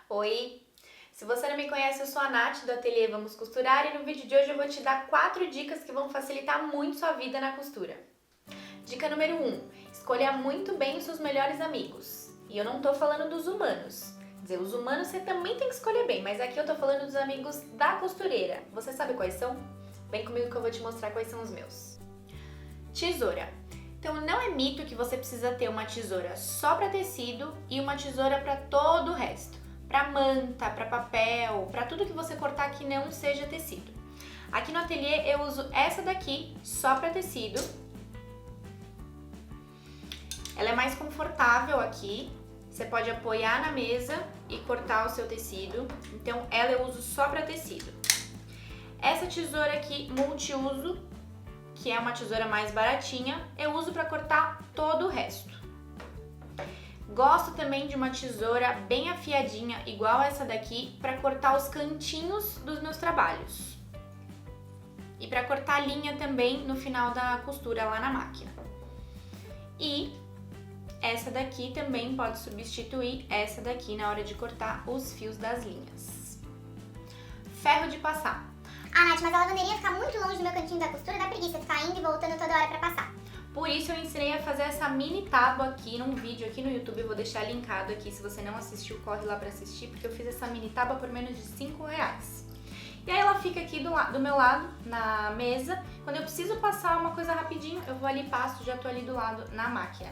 Oi! Se você não me conhece, eu sou a Nath do Ateliê Vamos Costurar e no vídeo de hoje eu vou te dar 4 dicas que vão facilitar muito sua vida na costura. Dica número 1. Escolha muito bem os seus melhores amigos. E eu não tô falando dos humanos. Quer dizer, os humanos você também tem que escolher bem, mas aqui eu tô falando dos amigos da costureira. Você sabe quais são? Vem comigo que eu vou te mostrar quais são os meus. Tesoura. Então não é mito que você precisa ter uma tesoura só para tecido e uma tesoura para todo o resto. Para manta, para papel, para tudo que você cortar que não seja tecido. Aqui no ateliê eu uso essa daqui só para tecido. Ela é mais confortável aqui. Você pode apoiar na mesa e cortar o seu tecido. Então ela eu uso só para tecido. Essa tesoura aqui multiuso, que é uma tesoura mais baratinha, eu uso para cortar todo o resto. Gosto também de uma tesoura bem afiadinha, igual essa daqui, para cortar os cantinhos dos meus trabalhos. E para cortar a linha também no final da costura lá na máquina. E essa daqui também pode substituir essa daqui na hora de cortar os fios das linhas. Ferro de passar. Ah, Nath, mas a lavanderia ficar muito longe do meu cantinho da costura, dá preguiça ficar indo e voltando toda hora pra passar. Por isso eu ensinei a fazer essa mini tábua aqui num vídeo aqui no YouTube, eu vou deixar linkado aqui, se você não assistiu, corre lá pra assistir, porque eu fiz essa mini tábua por menos de R$5. E aí ela fica aqui do meu lado, na mesa, quando eu preciso passar uma coisa rapidinho, eu vou ali e passo, já tô ali do lado na máquina.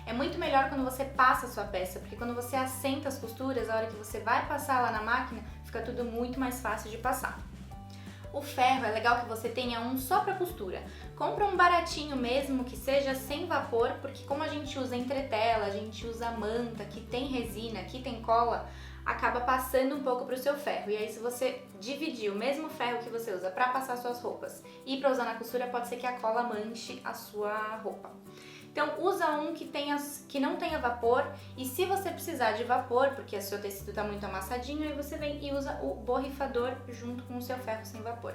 É muito melhor quando você passa a sua peça, porque quando você assenta as costuras, a hora que você vai passar lá na máquina, fica tudo muito mais fácil de passar. O ferro é legal que você tenha um só para costura. Compra um baratinho mesmo, que seja sem vapor, porque como a gente usa entretela, a gente usa manta, que tem resina, que tem cola, acaba passando um pouco para o seu ferro. E aí se você dividir o mesmo ferro que você usa para passar suas roupas e para usar na costura, pode ser que a cola manche a sua roupa. Então usa um que não tenha vapor, e se você precisar de vapor, porque o seu tecido está muito amassadinho, aí você vem e usa o borrifador junto com o seu ferro sem vapor.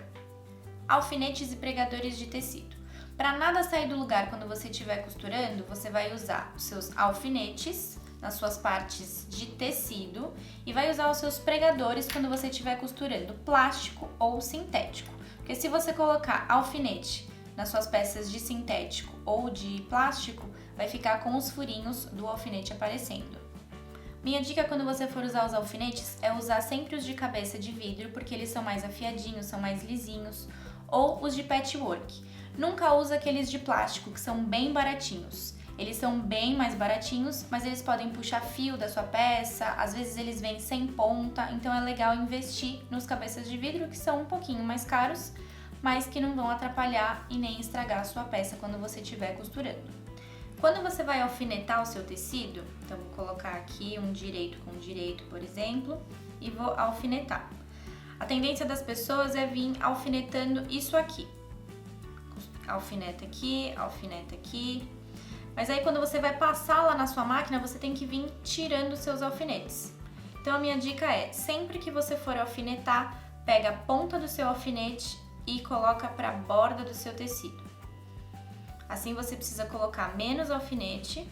Alfinetes e pregadores de tecido. Para nada sair do lugar quando você estiver costurando, você vai usar os seus alfinetes nas suas partes de tecido e vai usar os seus pregadores quando você estiver costurando plástico ou sintético. Porque se você colocar alfinete nas suas peças de sintético ou de plástico, vai ficar com os furinhos do alfinete aparecendo. Minha dica quando você for usar os alfinetes é usar sempre os de cabeça de vidro, porque eles são mais afiadinhos, são mais lisinhos, ou os de patchwork. Nunca usa aqueles de plástico, que são bem baratinhos. Eles são bem mais baratinhos, mas eles podem puxar fio da sua peça, às vezes eles vêm sem ponta, então é legal investir nos cabeças de vidro, que são um pouquinho mais caros, mas que não vão atrapalhar e nem estragar a sua peça quando você estiver costurando. Quando você vai alfinetar o seu tecido, então vou colocar aqui um direito com direito, por exemplo, e vou alfinetar. A tendência das pessoas é vir alfinetando isso aqui. Alfineta aqui, mas aí quando você vai passar lá na sua máquina, você tem que vir tirando os seus alfinetes. Então a minha dica é, sempre que você for alfinetar, pega a ponta do seu alfinete e coloca para a borda do seu tecido. Assim você precisa colocar menos alfinete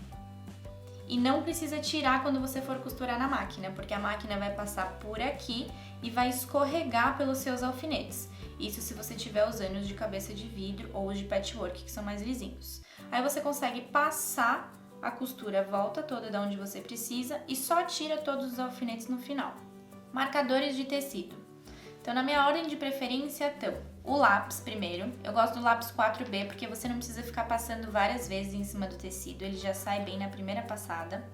e não precisa tirar quando você for costurar na máquina, porque a máquina vai passar por aqui e vai escorregar pelos seus alfinetes. Isso se você estiver usando os de cabeça de vidro ou os de patchwork, que são mais lisinhos. Aí você consegue passar a costura a volta toda de onde você precisa e só tira todos os alfinetes no final. Marcadores de tecido. Então, na minha ordem de preferência estão o lápis primeiro. Eu gosto do lápis 4B porque você não precisa ficar passando várias vezes em cima do tecido, ele já sai bem na primeira passada.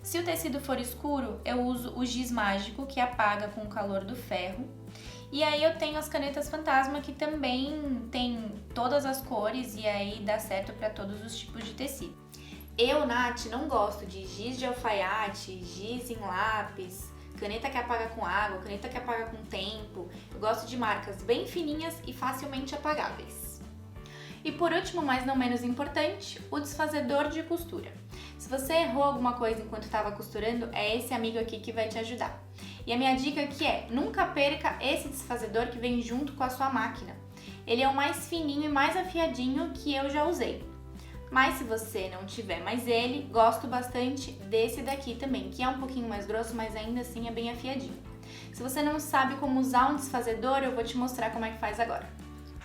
Se o tecido for escuro, eu uso o giz mágico, que apaga com o calor do ferro. E aí eu tenho as canetas fantasma, que também tem todas as cores e aí dá certo para todos os tipos de tecido. Eu, Nath, não gosto de giz de alfaiate, giz em lápis, caneta que apaga com água, caneta que apaga com tempo. Eu gosto de marcas bem fininhas e facilmente apagáveis. E por último, mas não menos importante, o desfazedor de costura. Se você errou alguma coisa enquanto estava costurando, é esse amigo aqui que vai te ajudar. E a minha dica aqui é, nunca perca esse desfazedor que vem junto com a sua máquina. Ele é o mais fininho e mais afiadinho que eu já usei. Mas se você não tiver mais ele, gosto bastante desse daqui também, que é um pouquinho mais grosso, mas ainda assim é bem afiadinho. Se você não sabe como usar um desfazedor, eu vou te mostrar como é que faz agora.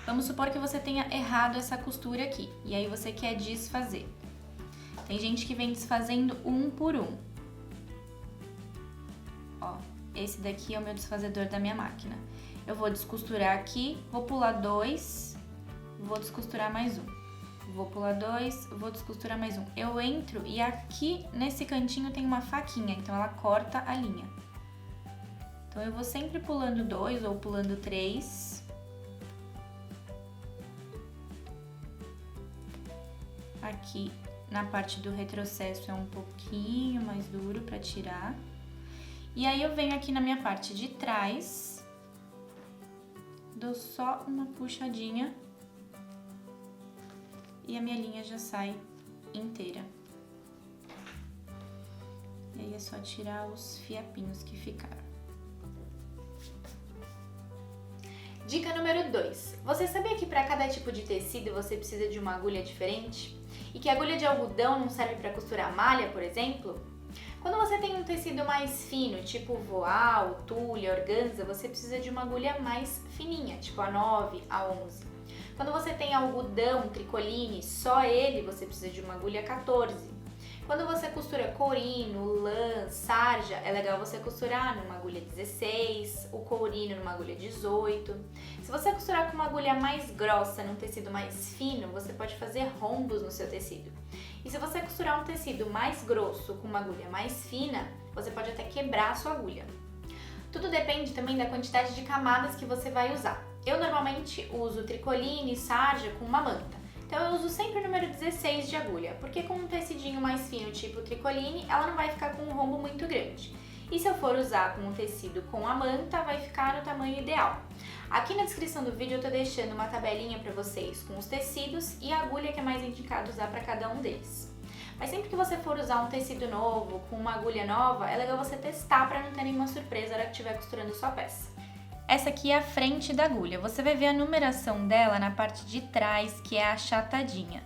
Vamos supor que você tenha errado essa costura aqui, e aí você quer desfazer. Tem gente que vem desfazendo um por um. Ó, esse daqui é o meu desfazedor da minha máquina. Eu vou descosturar aqui, vou pular 2, vou descosturar mais um. Vou pular 2, vou descosturar mais um. Eu entro e aqui nesse cantinho tem uma faquinha, então ela corta a linha. Então eu vou sempre pulando 2 ou pulando 3. Aqui na parte do retrocesso é um pouquinho mais duro para tirar. E aí eu venho aqui na minha parte de trás, dou só uma puxadinha e a minha linha já sai inteira. E aí é só tirar os fiapinhos que ficaram. Dica número 2. Você sabia que para cada tipo de tecido você precisa de uma agulha diferente? E que a agulha de algodão não serve para costurar malha, por exemplo? Quando você tem um tecido mais fino, tipo voal, tule, organza, você precisa de uma agulha mais fininha, tipo a 9, a 11. Quando você tem algodão, tricoline, só ele, você precisa de uma agulha 14. Quando você costura corino, lã, sarja, é legal você costurar numa agulha 16, o corino numa agulha 18. Se você costurar com uma agulha mais grossa, num tecido mais fino, você pode fazer rombos no seu tecido. E se você costurar um tecido mais grosso com uma agulha mais fina, você pode até quebrar a sua agulha. Tudo depende também da quantidade de camadas que você vai usar. Eu normalmente uso tricoline e sarja com uma manta. Então eu uso sempre o número 16 de agulha, porque com um tecidinho mais fino tipo tricoline, ela não vai ficar com um rombo muito grande. E se eu for usar com um tecido com a manta, vai ficar no tamanho ideal. Aqui na descrição do vídeo eu tô deixando uma tabelinha para vocês com os tecidos e a agulha que é mais indicado usar para cada um deles. Mas sempre que você for usar um tecido novo, com uma agulha nova, é legal você testar para não ter nenhuma surpresa na hora que estiver costurando sua peça. Essa aqui é a frente da agulha. Você vai ver a numeração dela na parte de trás, que é achatadinha.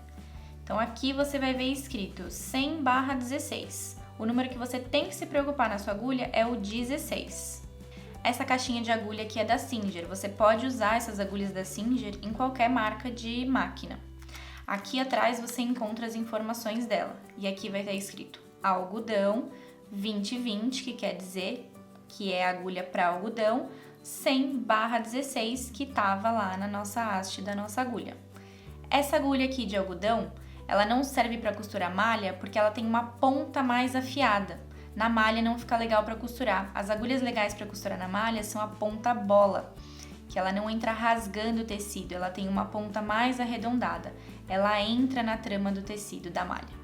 Então aqui você vai ver escrito 100/16. O número que você tem que se preocupar na sua agulha é o 16. Essa caixinha de agulha aqui é da Singer. Você pode usar essas agulhas da Singer em qualquer marca de máquina. Aqui atrás você encontra as informações dela. E aqui vai estar escrito algodão 2020, que quer dizer que é agulha para algodão, 100/16, que estava lá na nossa haste da nossa agulha. Essa agulha aqui de algodão, ela não serve para costurar malha porque ela tem uma ponta mais afiada. Na malha não fica legal para costurar. As agulhas legais para costurar na malha são a ponta bola, que ela não entra rasgando o tecido, ela tem uma ponta mais arredondada. Ela entra na trama do tecido da malha.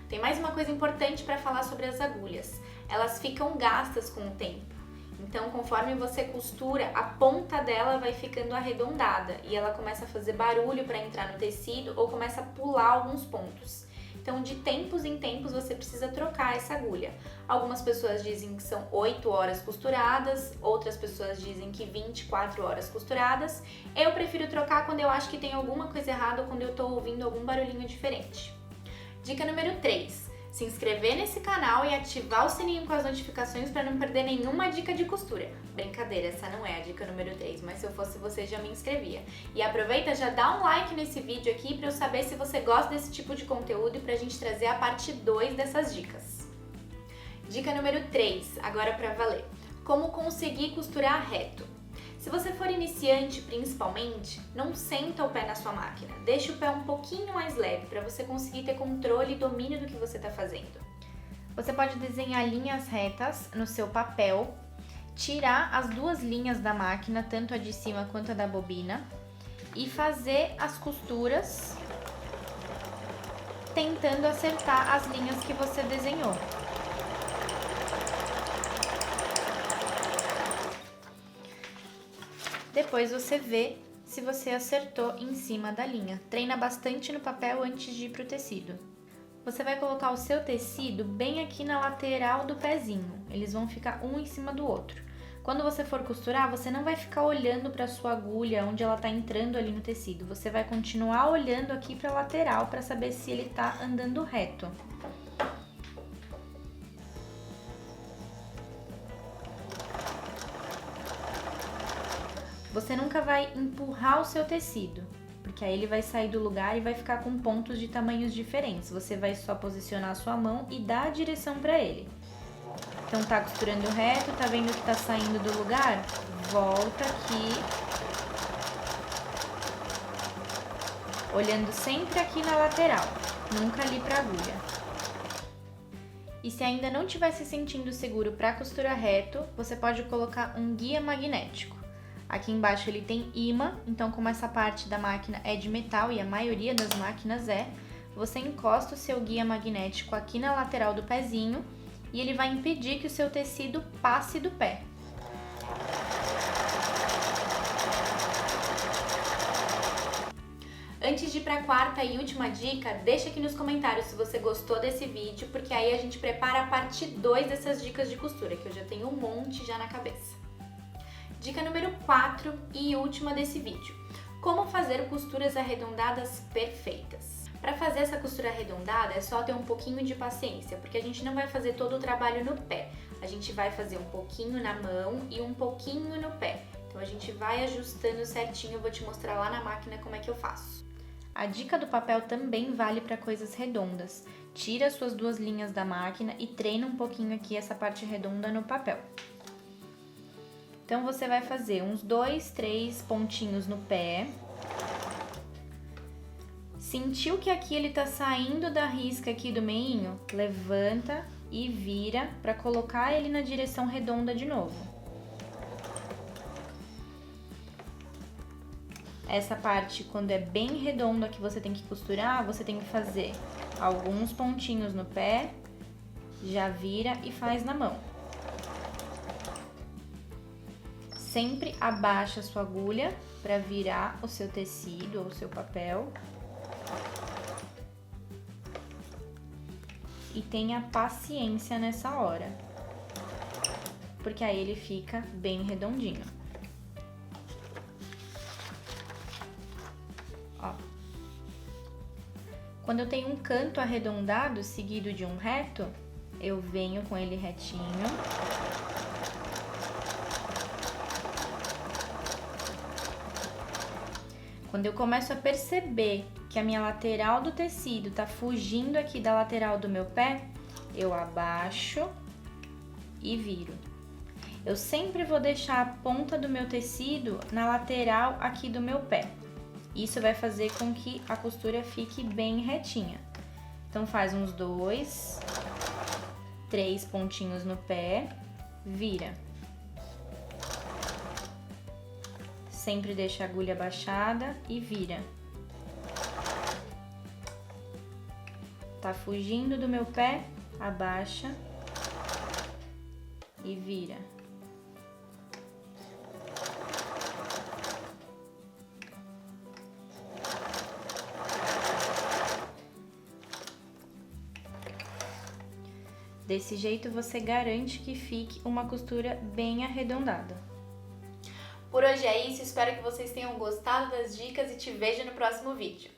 Tem mais uma coisa importante para falar sobre as agulhas. Elas ficam gastas com o tempo. Então, conforme você costura, a ponta dela vai ficando arredondada e ela começa a fazer barulho para entrar no tecido ou começa a pular alguns pontos. Então, de tempos em tempos, você precisa trocar essa agulha. Algumas pessoas dizem que são 8 horas costuradas, outras pessoas dizem que 24 horas costuradas. Eu prefiro trocar quando eu acho que tem alguma coisa errada ou quando eu estou ouvindo algum barulhinho diferente. Dica número 3. Se inscrever nesse canal e ativar o sininho com as notificações para não perder nenhuma dica de costura. Brincadeira, essa não é a dica número 3, mas se eu fosse você já me inscrevia. E aproveita, já dá um like nesse vídeo aqui para eu saber se você gosta desse tipo de conteúdo e para a gente trazer a parte 2 dessas dicas. Dica número 3, agora para valer. Como conseguir costurar reto. Se você for iniciante, principalmente, não senta o pé na sua máquina. Deixa o pé um pouquinho mais leve para você conseguir ter controle e domínio do que você está fazendo. Você pode desenhar linhas retas no seu papel, tirar as duas linhas da máquina, tanto a de cima quanto a da bobina, e fazer as costuras tentando acertar as linhas que você desenhou. Depois você vê se você acertou em cima da linha. Treina bastante no papel antes de ir pro tecido. Você vai colocar o seu tecido bem aqui na lateral do pezinho. Eles vão ficar um em cima do outro. Quando você for costurar, você não vai ficar olhando para sua agulha onde ela tá entrando ali no tecido. Você vai continuar olhando aqui para a lateral para saber se ele tá andando reto. Você nunca vai empurrar o seu tecido, porque aí ele vai sair do lugar e vai ficar com pontos de tamanhos diferentes. Você vai só posicionar a sua mão e dar a direção para ele. Então tá costurando reto, tá vendo que tá saindo do lugar? Volta aqui. Olhando sempre aqui na lateral, nunca ali pra agulha. E se ainda não estiver se sentindo seguro para costura reto, você pode colocar um guia magnético. Aqui embaixo ele tem ímã, então como essa parte da máquina é de metal e a maioria das máquinas você encosta o seu guia magnético aqui na lateral do pezinho e ele vai impedir que o seu tecido passe do pé. Antes de ir para a quarta e última dica, deixa aqui nos comentários se você gostou desse vídeo, porque aí a gente prepara a parte 2 dessas dicas de costura, que eu já tenho um monte já na cabeça. Dica número 4 e última desse vídeo. Como fazer costuras arredondadas perfeitas. Para fazer essa costura arredondada é só ter um pouquinho de paciência, porque a gente não vai fazer todo o trabalho no pé. A gente vai fazer um pouquinho na mão e um pouquinho no pé. Então a gente vai ajustando certinho, eu vou te mostrar lá na máquina como é que eu faço. A dica do papel também vale para coisas redondas. Tira as suas 2 linhas da máquina e treina um pouquinho aqui essa parte redonda no papel. Então você vai fazer uns 2, 3 pontinhos no pé. Sentiu que aqui ele tá saindo da risca aqui do meinho? Levanta e vira para colocar ele na direção redonda de novo. Essa parte, quando é bem redonda que você tem que costurar, você tem que fazer alguns pontinhos no pé, já vira e faz na mão. Sempre abaixa a sua agulha para virar o seu tecido ou o seu papel. E tenha paciência nessa hora, porque aí ele fica bem redondinho. Ó. Quando eu tenho um canto arredondado seguido de um reto, eu venho com ele retinho. Quando eu começo a perceber que a minha lateral do tecido tá fugindo aqui da lateral do meu pé, eu abaixo e viro. Eu sempre vou deixar a ponta do meu tecido na lateral aqui do meu pé. Isso vai fazer com que a costura fique bem retinha. Então faz uns 2, 3 pontinhos no pé, vira. Sempre deixa a agulha abaixada e vira. Tá fugindo do meu pé, abaixa e vira. Desse jeito você garante que fique uma costura bem arredondada. Por hoje é isso, espero que vocês tenham gostado das dicas e te vejo no próximo vídeo.